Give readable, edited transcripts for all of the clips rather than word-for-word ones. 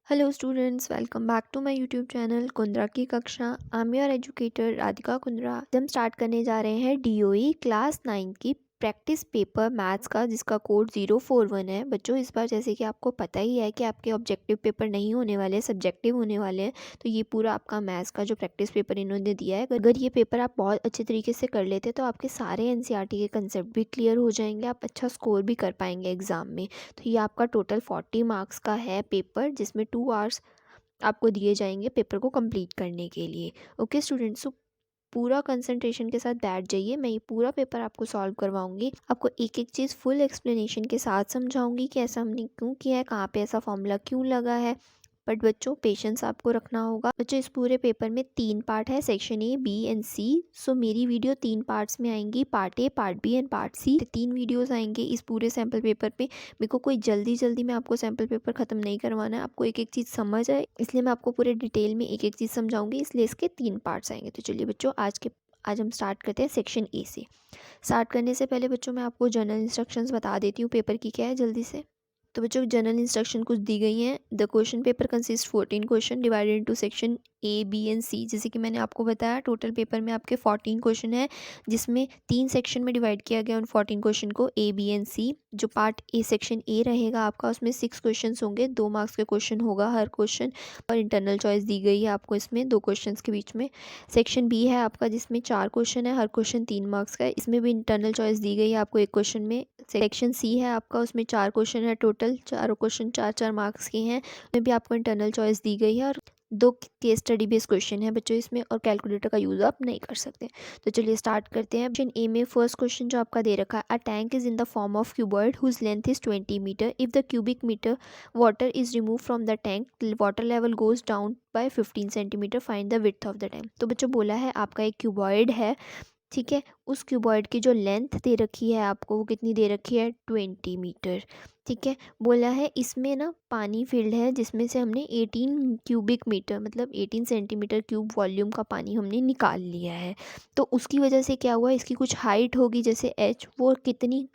Hello students, welcome back to my YouTube channel Kundra की कक्षा। I am your educator Radhika Kundra. हम start करने जा रहे हैं DOE क्लास 9 की प्रैक्टिस पेपर मैथ्स का, जिसका कोड 041 है। बच्चों, इस बार जैसे कि आपको पता ही है कि आपके ऑब्जेक्टिव पेपर नहीं होने वाले, सब्जेक्टिव होने वाले हैं। तो ये पूरा आपका मैथ्स का जो प्रैक्टिस पेपर इन्होंने दिया है, अगर ये पेपर आप बहुत अच्छे तरीके से कर लेते तो आपके सारे NCERT के कंसेप्ट भी क्लियर हो जाएंगे, आप अच्छा स्कोर भी कर पाएंगे एग्ज़ाम में। तो ये आपका टोटल 40 मार्क्स का है पेपर, जिसमें 2 आवर्स आपको दिए जाएंगे पेपर को कंप्लीट करने के लिए। ओके स्टूडेंट्स, तो पूरा कंसंट्रेशन के साथ बैठ जाइए। मैं ये पूरा पेपर आपको सॉल्व करवाऊंगी, आपको एक एक चीज़ फुल एक्सप्लेनेशन के साथ समझाऊंगी कि ऐसा हमने क्यों किया है, कहाँ पे ऐसा फॉर्मूला क्यों लगा है। बट बच्चों, पेशेंस आपको रखना होगा। बच्चों, इस पूरे पेपर में 3 पार्ट है, section A, B and C। सो मेरी वीडियो 3 पार्ट्स में आएंगी, part A, part B and part C। 3 videos आएंगे इस पूरे सैम्पल पेपर पे। मेरे को कोई जल्दी में आपको सैम्पल पेपर ख़त्म नहीं करवाना है, आपको एक एक चीज़ समझ आए, इसलिए मैं आपको पूरे डिटेल में एक एक चीज़ समझाऊंगी, इसलिए इसके 3 पार्ट्स आएंगे। तो चलिए बच्चों, आज हम स्टार्ट करते हैं सेक्शन A से। स्टार्ट करने से पहले बच्चों, मैं आपको जनरल इंस्ट्रक्शंस बता देती हूँ पेपर की क्या है, जल्दी से। तो बच्चों, जनरल इंस्ट्रक्शन कुछ दी गई हैं। The question paper consist 14 question divided into section A, B and C। जैसे कि मैंने आपको बताया, टोटल पेपर में आपके 14 क्वेश्चन है, जिसमें 3 सेक्शन में डिवाइड किया गया उन 14 क्वेश्चन को, A, B एंड C। जो पार्ट A सेक्शन A रहेगा आपका, उसमें 6 क्वेश्चन होंगे, 2 मार्क्स के क्वेश्चन होगा हर क्वेश्चन, और इंटरनल चॉइस दी गई है आपको इसमें 2 क्वेश्चन के बीच में। सेक्शन B है आपका, जिसमें 4 क्वेश्चन है, हर क्वेश्चन 3 मार्क्स का है, इसमें भी इंटरनल चॉइस दी गई है आपको एक क्वेश्चन में। सेक्शन C है आपका, उसमें 4 क्वेश्चन है, टोटल चारों क्वेश्चन 4-4 मार्क्स के हैं, उसमें भी आपको इंटरनल चॉइस दी गई है, और 2 केस स्टडी बेस्ड क्वेश्चन है बच्चों इसमें, और कैलकुलेटर का यूज़ आप नहीं कर सकते। तो चलिए स्टार्ट करते हैं। ऑप्शन A में फर्स्ट क्वेश्चन जो आपका दे रखा है, a tank is in the form of cuboid whose length is 20 metre. If the cubic metre water is remove from the tank, water level goes down by 15 centimetre, find the width of the tank. तो बच्चों, बोला है आपका एक cuboid है, ठीक है। उस क्यूबॉइड की जो लेंथ दे रखी है आपको, वो कितनी दे रखी है, 20 मीटर, ठीक है। बोला है इसमें ना पानी फिल्ड है, जिसमें से हमने 18 क्यूबिक मीटर मतलब 18 सेंटीमीटर क्यूब वॉल्यूम का पानी हमने निकाल लिया है। तो उसकी वजह से क्या हुआ, इसकी कुछ हाइट होगी, जैसे H, वो कितनी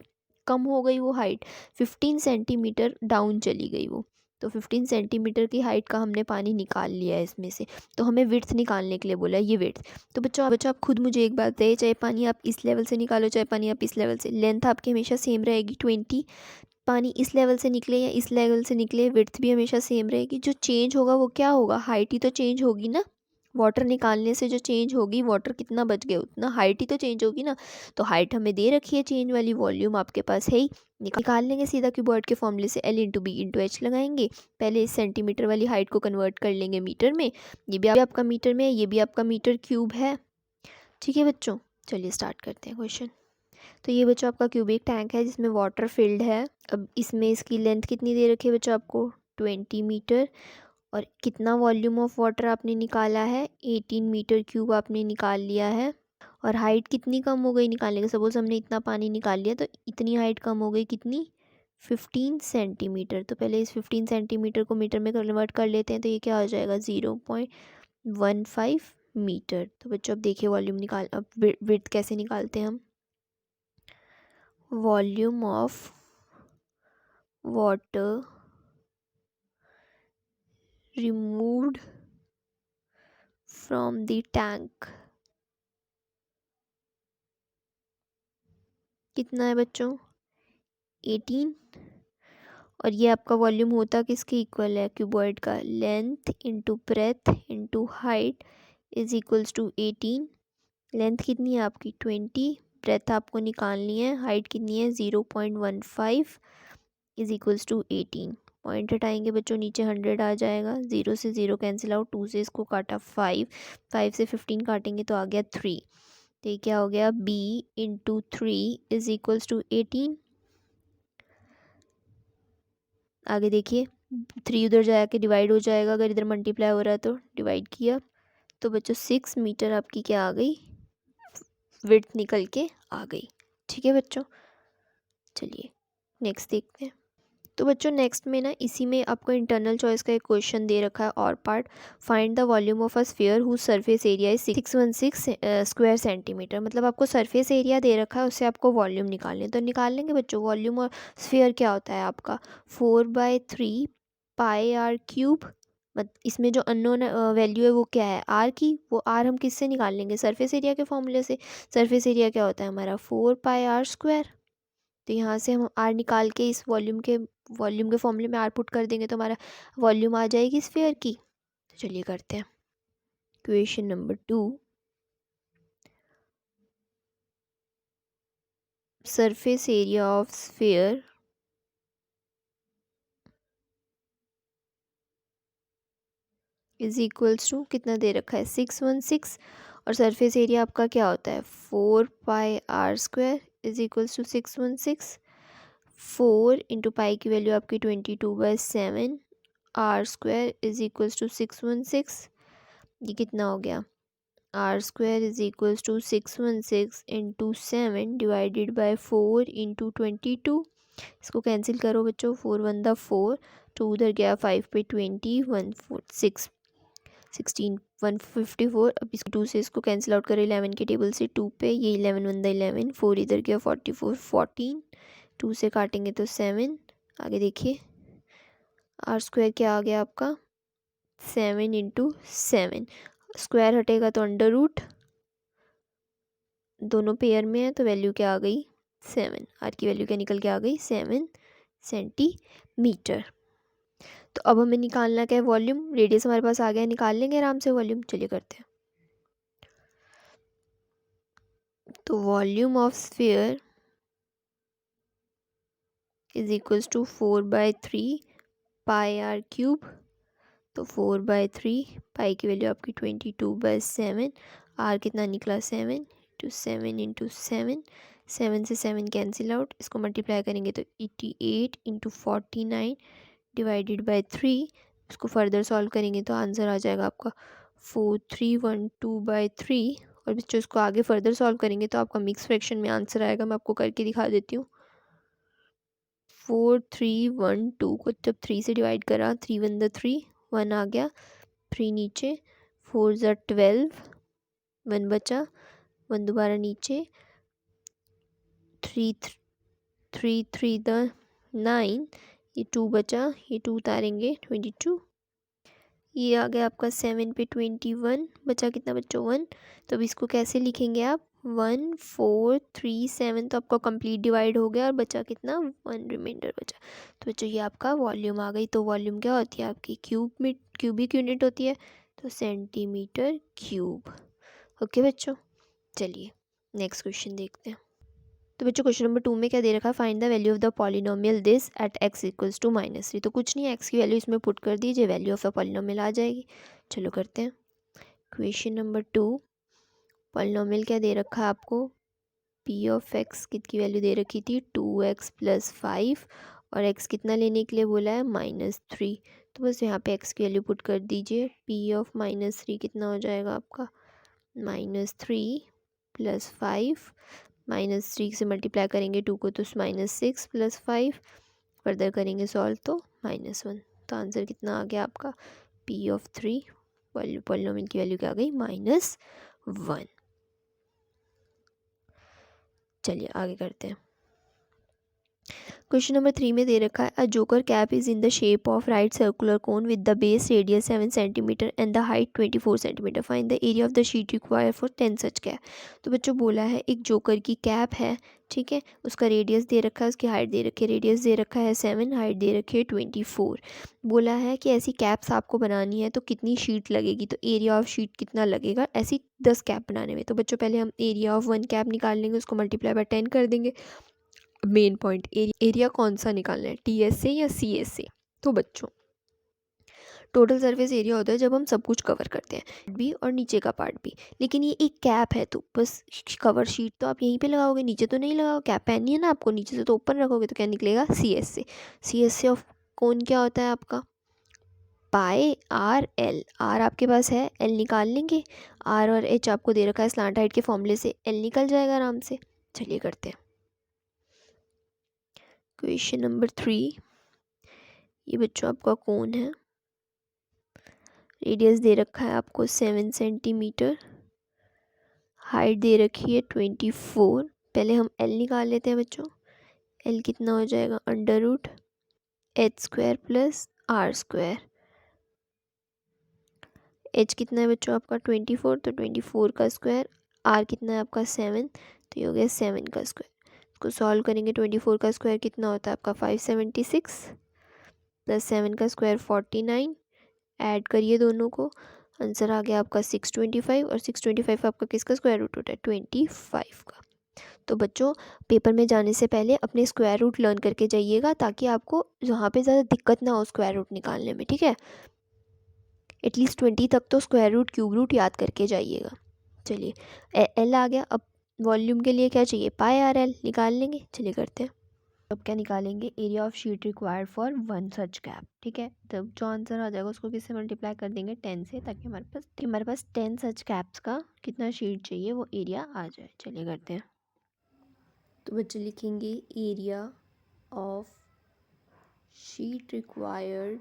कम हो गई, वो हाइट 15 सेंटीमीटर डाउन चली गई वो। तो 15 सेंटीमीटर की हाइट का हमने पानी निकाल लिया है इसमें से। तो हमें विड्थ निकालने के लिए बोला है, ये विड्थ। तो बच्चों आप खुद मुझे एक बात बताइए, चाहे पानी आप इस लेवल से निकालो, चाहे पानी आप इस लेवल से, लेंथ आपकी हमेशा सेम रहेगी 20। पानी इस लेवल से निकले या इस लेवल से निकले, विड्थ भी हमेशा सेम रहेगी। जो चेंज होगा वो क्या होगा, हाइट ही तो चेंज होगी ना। वाटर निकालने से जो चेंज होगी, वाटर कितना बच गया उतना हाइट ही तो चेंज होगी ना। तो हाइट हमें दे रखी है चेंज वाली, वॉल्यूम आपके पास है ही, निकाल लेंगे सीधा क्यूबॉइड के फॉर्मूले से, L/B/H लगाएंगे। पहले इस सेंटीमीटर वाली हाइट को कन्वर्ट कर लेंगे मीटर में, ये भी आपका मीटर में है, ये भी आपका मीटर क्यूब है, ठीक है बच्चों। चलिए स्टार्ट करते हैं क्वेश्चन। तो ये बच्चों आपका क्यूबिक टैंक है, जिसमें वाटर फिल्ड है। अब इसमें इसकी लेंथ कितनी दे रखी है बच्चों आपको, 20 मीटर, और कितना वॉल्यूम ऑफ वाटर आपने निकाला है, 18 मीटर क्यूब आपने निकाल लिया है। और हाइट कितनी कम हो गई निकालने के, सपोज हमने इतना पानी निकाल लिया, तो इतनी हाइट कम हो गई, कितनी, 15 सेंटीमीटर। तो पहले इस 15 सेंटीमीटर को मीटर में कन्वर्ट कर लेते हैं, तो ये क्या हो जाएगा, 0.15 मीटर। तो बच्चों अब देखिए वॉल्यूम निकाल, अब विड्थ कैसे निकालते हैं हम, volume of water removed from the tank, कितना है बच्चों, 18। और ये आपका वॉल्यूम होता किसके इक्वल है, क्यूबॉइड का, length into breadth into height is equals to 18। Length कितनी है आपकी 20, ब्रेथ आपको निकालनी है, हाइट कितनी है 0.15 इज इक्वल्स टू 18। पॉइंट हटाएंगे बच्चों, नीचे 100 आ जाएगा, 0 से 0 कैंसिल आउट, 2 से इसको काटा 5, 5 से 15 काटेंगे तो आ गया 3। तो ये क्या हो गया, B/3 इज इक्वल्स टू 18। आगे देखिए, 3 उधर जाके डिवाइड हो जाएगा, अगर इधर मल्टीप्लाई हो रहा है तो डिवाइड किया, तो बच्चों 6 मीटर आपकी क्या आ गई, विड्थ निकल के आ गई, ठीक है बच्चों। चलिए नेक्स्ट देखते हैं। तो बच्चों नेक्स्ट में ना, इसी में आपको इंटरनल चॉइस का एक क्वेश्चन दे रखा है, और part, find the volume of a sphere whose surface area is 616 square centimetre. मतलब आपको सरफेस एरिया दे रखा है, उससे आपको वॉल्यूम निकालने, तो निकाल लेंगे बच्चों। वॉल्यूम और स्फीयर क्या होता है आपका, 4/3 पाई r क्यूब इसमें जो अननोन वैल्यू है वो क्या है, आर की। वो आर हम किससे निकाल लेंगे, सरफेस एरिया के फॉर्मूले से। सरफेस एरिया क्या होता है हमारा, 4πr²। तो यहाँ से हम आर निकाल के इस वॉल्यूम के फॉर्मूले में आर पुट कर देंगे तो हमारा वॉल्यूम आ जाएगी स्फीयर की। तो चलिए करते हैं question number 2। Surface area of sphere is equals to, कितना दे रखा है, 616। और सरफेस एरिया आपका क्या होता है, 4πr² is equals to 616। 4 into pi की वैल्यू आपकी 22/7, r² इज इक्वल्स टू 616। ये कितना हो गया, r² is equals to 616 into 7 divided by 4 into 22। इसको कैंसिल करो बच्चों, 4 1 दा 4, 2 उधर गया 5 पे 20, 1 4 6 16 154। अब इसको 2 से इसको कैंसिल आउट करो 11 के टेबल से, 2 पे ये 11 1 दा 11, 4 इधर गया 44 14, 2 से काटेंगे तो 7। आगे देखिए r² क्या आ गया आपका, 7 इंटू 7। स्क्वायर हटेगा तो अंडर रूट, दोनों पेयर में है तो वैल्यू क्या आ गई, 7। आर की वैल्यू क्या निकल के आ गई, 7 सेंटीमीटर। तो अब हमें निकालना क्या है, वॉल्यूम। रेडियस हमारे पास आ गया, निकाल लेंगे आराम से वॉल्यूम। चलिए करते हैं। तो volume of sphere is equals to 4/3πr³। तो 4/3, पाई की वैल्यू आपकी 22/7, आर कितना निकला, 7 टू 7 इंटू 7। 7 से 7 कैंसिल आउट, इसको मल्टीप्लाई करेंगे तो 88 इंटू 49 डिवाइडेड बाई 3। इसको फर्दर सॉल्व करेंगे तो आंसर आ जाएगा आपका 4312/3। और बच्चों इसको आगे फर्दर सॉल्व करेंगे तो आपका मिक्स फ्रैक्शन में आंसर आएगा। मैं आपको करके दिखा देती हूँ। 4312 को जब 3 से डिवाइड करा, 3 1 द 3, 1 आ गया, 3 नीचे, 4 ज़ा 12, 1 बचा, 1 दोबारा नीचे, 3 3 द 9, ये 2 बचा, ये 2 उतारेंगे 22। ये आ गया आपका 7 पे 21, बचा कितना बच्चों, 1। तो अब इसको कैसे लिखेंगे आप, 1 4 3 7। तो आपका कंप्लीट डिवाइड हो गया और बचा कितना, 1 रिमाइंडर बचा। तो बच्चों ये आपका वॉल्यूम आ गई। तो वॉल्यूम क्या होती है आपकी, क्यूबिक यूनिट होती है, तो सेंटीमीटर क्यूब। ओके बच्चों, चलिए नेक्स्ट क्वेश्चन देखते हैं। तो बच्चों क्वेश्चन नंबर 2 में क्या दे रखा है, find the value of the polynomial this at x equals to -3। तो कुछ नहीं है, x की वैल्यू इसमें पुट कर दीजिए, वैल्यू ऑफ द पॉलिनोमियल आ जाएगी। चलो करते हैं क्वेश्चन नंबर 2। पॉलिनोमियल क्या दे रखा है आपको, p ऑफ x की वैल्यू दे रखी थी 2x + 5, और x कितना लेने के लिए बोला है, -3। तो बस यहाँ पे x की वैल्यू पुट कर दीजिए। p ऑफ -3 कितना हो जाएगा आपका, -3 + 5, -3 से मल्टीप्लाई करेंगे 2 को तो -6 + 5, फर्दर करेंगे सॉल्व तो -1। तो आंसर कितना आ गया आपका, p ऑफ 3, पॉलिनोमियल की वैल्यू क्या आ गई, -1। चलिए आगे करते हैं। क्वेश्चन नंबर 3 में दे रखा है, a joker cap is in the shape of right circular cone with the base radius 7 centimetre and the height 24 centimetre. Find the area of the sheet require for 10 such cap. तो बच्चों बोला है एक joker की cap है, ठीक है, उसका रेडियस दे रखा है, उसकी हाइट दे रखी है। रेडियस दे रखा है 7, हाइट दे रखी है 24। बोला है कि ऐसी कैप्स आपको बनानी है तो कितनी शीट लगेगी, तो एरिया ऑफ शीट कितना लगेगा ऐसी 10 कैप बनाने में। तो बच्चों पहले हम एरिया ऑफ 1 कैप निकाल लेंगे, उसको मल्टीप्लाई बाय 10 कर देंगे। मेन पॉइंट, एरिया कौन सा निकालना है, टीएस से या सीएस से। तो बच्चों टोटल सरफेस एरिया होता है जब हम सब कुछ कवर करते हैं, भी और नीचे का पार्ट भी। लेकिन ये एक कैप है तो बस कवर शीट तो आप यहीं पे लगाओगे, नीचे तो नहीं लगाओ, कैप पहननी है ना आपको, नीचे से तो ओपन रखोगे तो क्या निकलेगा, सीएस से। सीएस से ऑफ कौन क्या होता है आपका, पाई आर एल। आर आपके पास है, एल निकाल लेंगे। आर और एच आपको दे रखा है स्लांट हाइट के फॉर्मूले से, एल निकल जाएगा आराम से। चलिए करते हैं क्वेश्चन नंबर 3। ये बच्चों आपका कौन है, रेडियस दे रखा है आपको 7 सेंटीमीटर, हाइट दे रखी है 24। पहले हम एल निकाल लेते हैं बच्चों। एल कितना हो जाएगा, √h² + r²। एच कितना है बच्चों आपका 24, तो 24 का स्क्वायर, आर कितना है आपका 7, तो ये हो गया 7 का स्क्वायर। इसको सॉल्व करेंगे, 24 का स्क्वायर कितना होता है आपका 576 प्लस 7 का स्क्वायर 49, ऐड करिए दोनों को, आंसर आ गया आपका 625, और 625 आपका किसका स्क्वायर रूट होता है 25 का। तो बच्चों पेपर में जाने से पहले अपने स्क्वायर रूट लर्न करके जाइएगा, ताकि आपको वहाँ पे ज़्यादा दिक्कत ना हो स्क्वायर रूट निकालने में, ठीक है। एटलीस्ट 20 तक तो स्क्वायर रूट क्यूब रूट याद करके जाइएगा। चलिए एल आ गया, अब वॉल्यूम के लिए क्या चाहिए, पाई आर एल निकाल लेंगे। चलिए करते हैं। अब क्या निकालेंगे, area of sheet required for one such cap, ठीक है। तब जो आंसर आ जाएगा उसको किससे मल्टीप्लाई कर देंगे 10 से, ताकि हमारे पास 10 सच कैप्स का कितना शीट चाहिए वो एरिया आ जाए। चलिए करते हैं। तो बच्चे लिखेंगे area of sheet required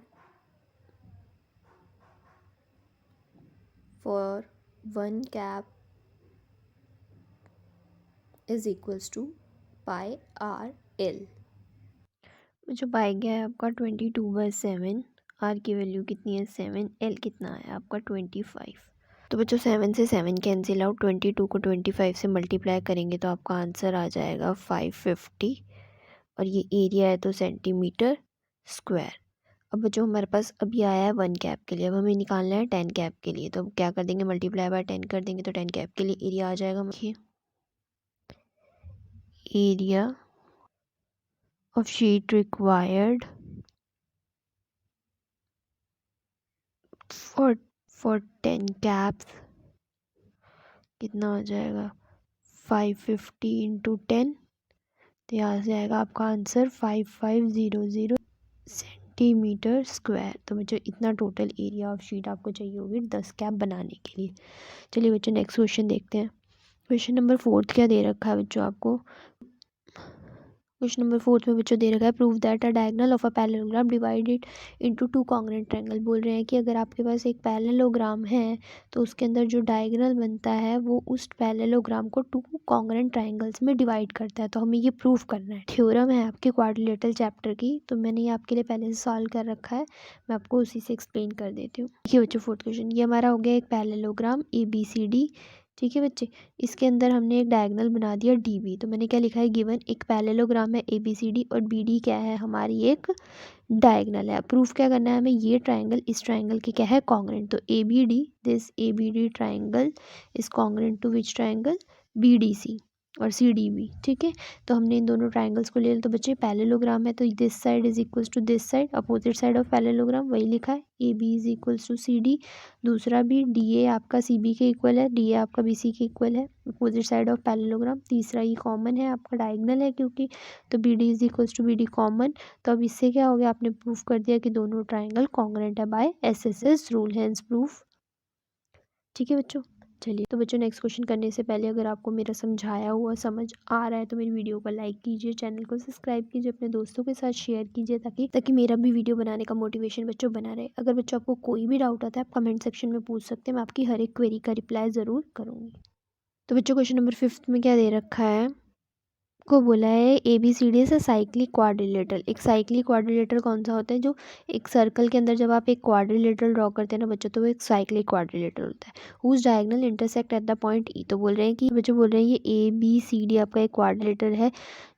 for one cap is equals to pi r l. जो पाई गया है आपका 22/7, आर की वैल्यू कितनी है 7, एल कितना है आपका 25। तो बच्चों 7 से 7 कैंसिल आउट, 22 को 25 से मल्टीप्लाई करेंगे तो आपका आंसर आ जाएगा 550, और ये एरिया है तो सेंटीमीटर स्क्वायर। अब बच्चों हमारे पास अभी आया है 1 कैप के लिए, अब हमें निकालना है 10 कैप के लिए। तो अब क्या कर देंगे, मल्टीप्लाई बाय 10 कर देंगे, तो 10 कैप के लिए एरिया आ जाएगा। Area of sheet required for 10 caps कितना हो जाएगा 550 इंटू 10, तो यहाँ से आएगा आपका आंसर 5500 सेंटीमीटर स्क्वायर। तो बच्चों इतना टोटल एरिया ऑफ शीट आपको चाहिए होगी 10 कैप बनाने के लिए। चलिए बच्चों नेक्स्ट क्वेश्चन देखते हैं। क्वेश्चन नंबर 4 क्या दे रखा है बच्चों आपको, क्वेश्चन नंबर 4 में बच्चों दे रखा है prove that a diagonal of a parallelogram divided into 2 congruent triangle. बोल रहे हैं कि अगर आपके पास एक पैरेललोग्राम है तो उसके अंदर जो डायगोनल बनता है वो उस पैरेललोग्राम को 2 कॉन्ग्रुएंट ट्रायंगल्स में डिवाइड करता है। तो हमें ये प्रूव करना है। थ्योरम है आपके क्वाड्रिलेटरल चैप्टर की, तो मैंने ये आपके लिए पहले से सॉल्व कर रखा है, मैं आपको उसी से एक्सप्लेन कर देती हूँ। देखिए बच्चों 4th क्वेश्चन, ये हमारा हो गया एक पैरेललोग्राम ABCD, ठीक है बच्चे। इसके अंदर हमने एक डायगोनल बना दिया DB। तो मैंने क्या लिखा है, गिवन एक पैरेललोग्राम है ABCD और BD क्या है हमारी एक डायगोनल है। प्रूफ क्या करना है हमें, ये ट्रायंगल इस ट्रायंगल के क्या है कॉन्ग्रुएंट। तो ABD, this ABD triangle is congruent to which triangle BDC और CDB, ठीक है। तो हमने इन दोनों ट्रायंगल्स को ले लिया। तो बच्चे पैरेललोग्राम है तो this side is equals to this side, opposite side of parallelogram वही लिखा है, AB is equals to CD। दूसरा भी DA आपका CB के इक्वल है, DA आपका BC के इक्वल है, अपोजिट साइड ऑफ पैरेललोग्राम। तीसरा ये कॉमन है आपका डायगोनल है क्योंकि, तो BD is equals to BD common. तो अब इससे क्या हो गया, आपने प्रूफ कर दिया कि दोनों ट्रायंगल कॉन्ग्रुएंट है by SSS rule, hence proof, ठीक है बच्चों। चलिए तो बच्चों नेक्स्ट क्वेश्चन करने से पहले अगर आपको मेरा समझाया हुआ समझ आ रहा है तो मेरी वीडियो को लाइक कीजिए, चैनल को सब्सक्राइब कीजिए, अपने दोस्तों के साथ शेयर कीजिए, ताकि मेरा भी वीडियो बनाने का मोटिवेशन बच्चों बना रहे। अगर बच्चों आपको कोई भी डाउट आता है आप कमेंट सेक्शन में पूछ सकते हैं, मैं आपकी हर एक क्वेरी का रिप्लाई ज़रूर करूँगी। तो बच्चों क्वेश्चन नंबर 5 में क्या दे रखा है, को बोला है ABCD से साइक्लिक क्वाड्रिलेटरल। एक साइक्लिक क्वाड्रिलेटरल कौन सा होता है, जो एक सर्कल के अंदर जब आप एक क्वाड्रिलेटरल ड्रॉ करते हैं ना बच्चों, तो वो एक साइक्लिक क्वाड्रिलेटरल होता है, whose diagonal intersect at the point E। तो बोल रहे हैं कि बच्चों बोल रहे हैं ये ABCD आपका एक क्वाड्रिलेटरल है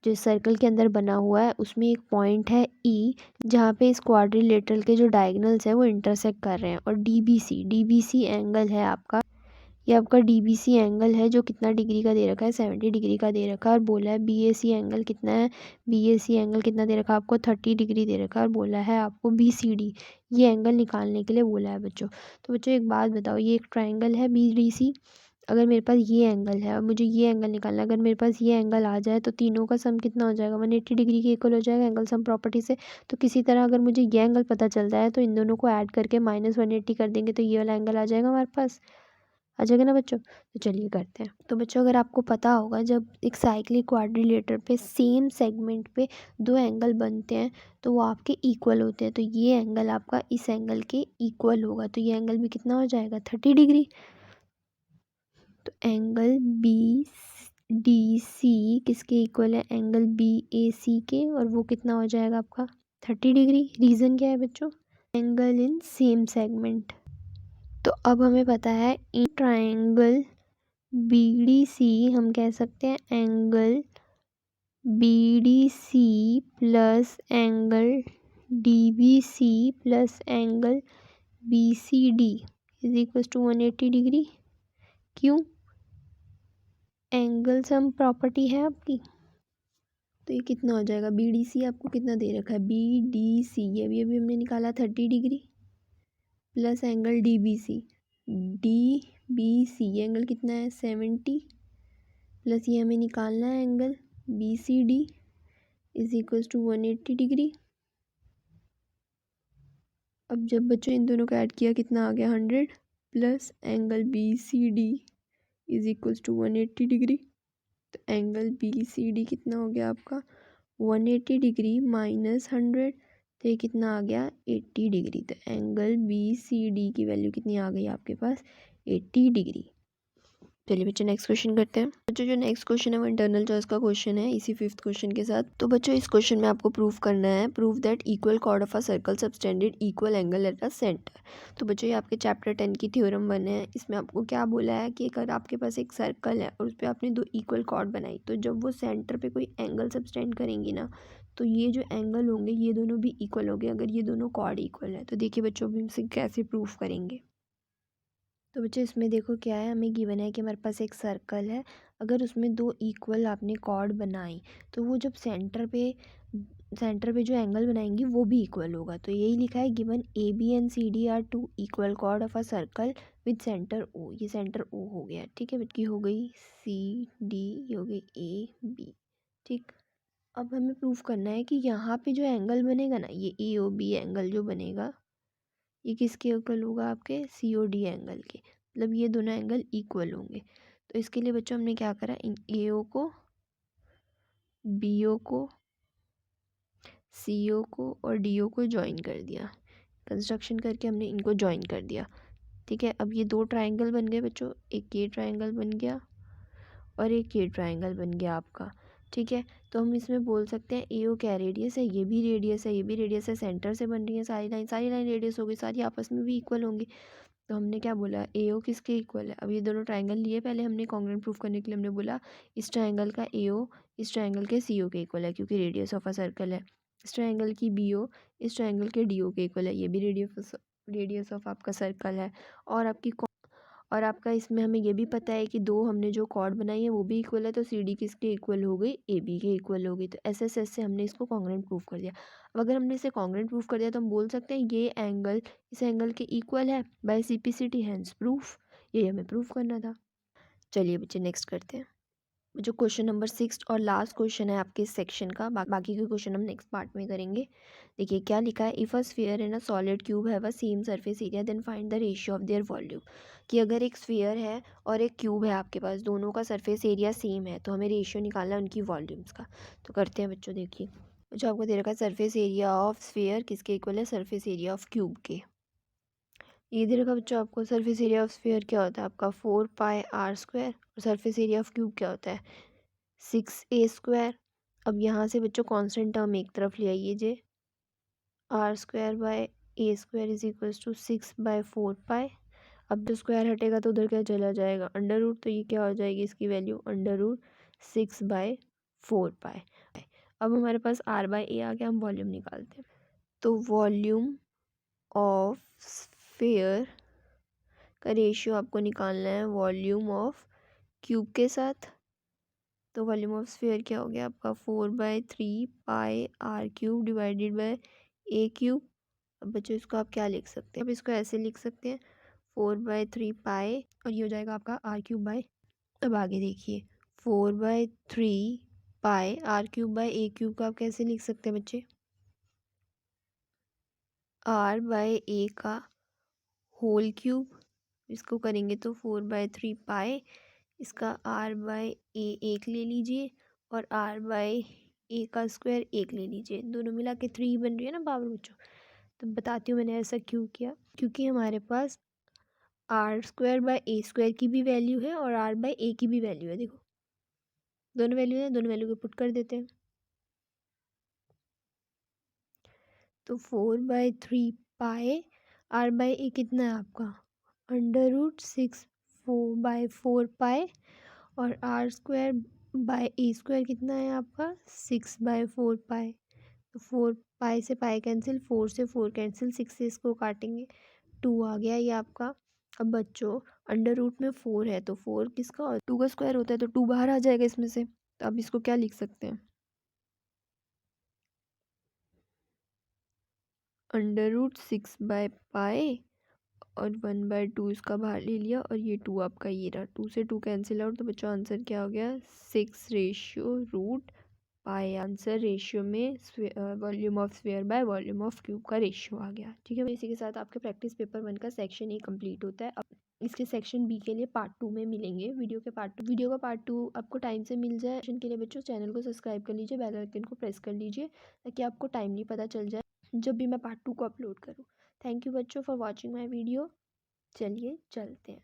जो सर्कल के अंदर बना हुआ है, उसमें एक पॉइंट है E जहाँ पे इस क्वाड्रिलेटरल के जो डायगोनल्स हैं वो इंटरसेक्ट कर रहे हैं। और DBC एंगल है आपका, ये आपका DBC एंगल है जो कितना डिग्री का दे रखा है 70 डिग्री का दे रखा है। और बोला है BAC एंगल कितना है, BAC एंगल कितना दे रखा है आपको 30 डिग्री दे रखा है। और बोला है आपको BCD ये एंगल निकालने के लिए बोला है बच्चों। तो बच्चों एक बात बताओ, ये एक ट्रायंगल है BDC, अगर मेरे पास ये एंगल है और मुझे ये एंगल निकालना है, अगर मेरे पास ये एंगल आ जाए तो तीनों का सम कितना हो जाएगा 180 डिग्री के इक्वल हो जाएगा एंगल सम प्रॉपर्टी से। तो किसी तरह अगर मुझे ये एंगल पता चल जाए तो इन दोनों को ऐड करके -180 कर देंगे तो ये वाला एंगल आ जाएगा हमारे पास, आ जाएगा ना बच्चों। तो चलिए करते हैं। तो बच्चों अगर आपको पता होगा जब एक साइक्लिक क्वाड्रिलेटर पे सेम सेगमेंट पे दो एंगल बनते हैं तो वो आपके इक्वल होते हैं, तो ये एंगल आपका इस एंगल के इक्वल होगा, तो ये एंगल भी कितना हो जाएगा 30 डिग्री। तो एंगल BDC किसके इक्वल है, एंगल BAC के, और वो कितना हो जाएगा आपका 30 डिग्री। रीज़न क्या है बच्चों, एंगल इन सेम सेगमेंट, तो अब हमें पता है इन ट्राइंगल BDC हम कह सकते हैं angle BDC plus angle DBC plus angle BCD is equal to 180 degree. क्यों? एंगल सम प्रॉपर्टी है आपकी। तो ये कितना हो जाएगा, BDC आपको कितना दे रखा है, BDC ये भी अभी हमने निकाला 30 डिग्री प्लस एंगल DBC ये एंगल कितना है 70 प्लस ये हमें निकालना है angle BCD is equal to 180 degree. अब जब बच्चों इन दोनों को ऐड किया कितना आ गया 100 plus angle BCD is equal to 180 degree. तो एंगल BCD कितना हो गया आपका 180 डिग्री माइनस 100 तो ये कितना आ गया 80 डिग्री। तो एंगल BCD की वैल्यू कितनी आ गई आपके पास 80 डिग्री। चलिए बच्चों नेक्स्ट क्वेश्चन करते हैं। बच्चों जो नेक्स्ट क्वेश्चन है वो इंटरनल चॉइस का क्वेश्चन है इसी 5th क्वेश्चन के साथ। तो बच्चों इस क्वेश्चन में आपको प्रूव करना है, prove that equal chord of a circle subtended equal angle at a centre. तो बच्चों ये आपके चैप्टर 10 की थ्योरम बने हैं। इसमें आपको क्या बोला है कि अगर आपके पास एक सर्कल है और उस पर आपने 2 इक्वल कॉर्ड बनाई तो जब वो सेंटर पे कोई एंगल सबटेंड करेंगी ना तो ये जो एंगल होंगे ये दोनों भी इक्वल होंगे अगर ये दोनों कॉर्ड इक्वल है। तो देखिए बच्चों अभी इसे कैसे प्रूव करेंगे। तो बच्चों इसमें देखो क्या है, हमें गिवन है कि हमारे पास एक सर्कल है, अगर उसमें 2 इक्वल आपने कॉर्ड बनाई तो वो जब सेंटर पे जो एंगल बनाएंगी वो भी इक्वल होगा। तो यही लिखा है given AB and CD are 2 equal chord of a circle with centre O। ये सेंटर O हो गया, ठीक है बच्ची, हो गई CD, ये हो गई AB, ठीक। अब हमें प्रूफ करना है कि यहाँ पे जो एंगल बनेगा ना ये AOB एंगल जो बनेगा ये किसके इक्वल होगा, आपके COD एंगल के, मतलब ये दोनों एंगल इक्वल होंगे। तो इसके लिए बच्चों हमने क्या करा, इन AO को BO को CO को और DO को ज्वाइन कर दिया, कंस्ट्रक्शन करके हमने इनको ज्वाइन कर दिया, ठीक है। अब ये 2 ट्राइंगल बन गए बच्चों, एक ये ट्राइंगल बन गया और एक ये ट्राइंगल बन गया आपका, ठीक है। तो हम इसमें बोल सकते हैं AO क्या रेडियस है, ये भी रेडियस है, ये भी रेडियस है, सेंटर से बन रही है सारी लाइन रेडियस होगी, सारी आपस में भी इक्वल होंगी। तो हमने क्या बोला AO किसके इक्वल है, अब ये दोनों ट्राइंगल लिए पहले हमने कॉन्ग्रुएंट प्रूफ करने के लिए हमने बोला इस ट्राइंगल का AO इस ट्राइंगल के CO के इक्वल है क्योंकि रेडियस ऑफ अ सर्कल है, इस ट्राइंगल की BO इस ट्राइंगल के DO के इक्वल है, ये भी रेडियस ऑफ आपका सर्कल है। और आपका इसमें हमें ये भी पता है कि 2 हमने जो कॉर्ड बनाई है वो भी इक्वल है, तो CD किसके इक्वल हो गई, AB के इक्वल हो गई। तो ऐसे से हमने इसको कॉन्ग्रुएंट प्रूफ कर दिया। अब अगर हमने इसे कॉन्ग्रुएंट प्रूफ कर दिया तो हम बोल सकते हैं ये एंगल इस एंगल के इक्वल है बाय सिम्प्लिसिटी, हैंस प्रूफ। ये हमें प्रूफ करना था। चलिए बच्चे नेक्स्ट करते हैं। जो क्वेश्चन नंबर 6 और लास्ट क्वेश्चन है आपके इस सेक्शन का, बाकी के क्वेश्चन हम नेक्स्ट पार्ट में करेंगे। देखिए क्या लिखा है, if a sphere and a solid cube have a same surface area then find the ratio of their volume. कि अगर एक स्फीयर है और एक क्यूब है आपके पास, दोनों का सरफेस एरिया सेम है तो हमें रेशियो निकालना है उनकी वॉल्यूम्स का। तो करते हैं बच्चों, देखिए जो आपको दे रखा है सरफेस एरिया ऑफ स्फीयर किसके इक्वल है, सरफेस एरिया ऑफ क्यूब के। ये दे रखा बच्चों आपको सरफेस एरिया ऑफ स्फीयर क्या होता है आपका 4πr² और सरफेस एरिया ऑफ क्यूब क्या होता है 6a²। अब यहाँ से बच्चों कांस्टेंट टर्म एक तरफ ले आइए जे, r²/a² इज इक्वल्स टू 6/4π। अब जो स्क्वायर हटेगा तो उधर क्या चला जाएगा अंडर रूट, तो ये क्या हो जाएगी इसकी वैल्यू √6/4π। अब हमारे पास r/a आ गया, हम वॉल्यूम निकालते हैं। तो वॉल्यूम ऑफ स्फीयर का रेशियो आपको निकालना है वॉल्यूम ऑफ क्यूब के साथ। तो वॉल्यूम ऑफ स्फीयर क्या हो गया आपका 4/3πr³ डिवाइडेड बाय a³। अब बच्चों इसको आप क्या लिख सकते हैं, अब इसको ऐसे लिख सकते हैं 4/3π और ये हो जाएगा आपका r³/। अब आगे देखिए 4/3πr³ का आप कैसे लिख सकते हैं बच्चे, r/a का होल क्यूब, इसको करेंगे तो 4/3π, इसका r/a एक ले लीजिए और r/a का स्क्वायर एक ले लीजिए, दोनों मिला के 3 बन रही है ना पावर बच्चों। तो बताती हूँ मैंने ऐसा क्यों किया, क्योंकि हमारे पास r²/a² की भी वैल्यू है और r/a की भी वैल्यू है। देखो दोनों वैल्यू है, दोनों वैल्यू को पुट कर देते हैं। तो 4/3π r/a कितना है आपका √6/4 और r²/a² कितना है आपका 6/4 तो 4 से पाई कैंसिल, 4 से 4 कैंसिल, 6 से इसको काटेंगे 2 आ गया ये आपका। अब बच्चों अंडर रूट में 4 है तो 4 किसका और 2 का स्क्वायर होता है तो 2 बाहर आ जाएगा इसमें से। तो अब इसको क्या लिख सकते हैं, √6/पाई और 1/2 इसका बाहर ले लिया और ये 2 आपका ये रहा, 2 से 2 कैंसिल आउट तो बच्चों आंसर क्या हो गया 6/√पाई। आंसर रेशियो में volume of sphere by volume of cube का रेशियो आ गया। ठीक है, इसी के साथ आपके प्रैक्टिस पेपर 1 का सेक्शन ए कंप्लीट होता है। अब इसके सेक्शन बी के लिए पार्ट 2 में मिलेंगे। वीडियो का पार्ट 2 आपको टाइम से मिल जाए। सेक्शन के लिए बच्चों चैनल को सब्सक्राइब कर लीजिए, बेल आइकन को प्रेस कर लीजिए ताकि आपको टाइमली पता चल जाए जब भी मैं पार्ट 2 को अपलोड करूँ। थैंक यू बच्चों फॉर वॉचिंग माई वीडियो। चलिए चलते हैं।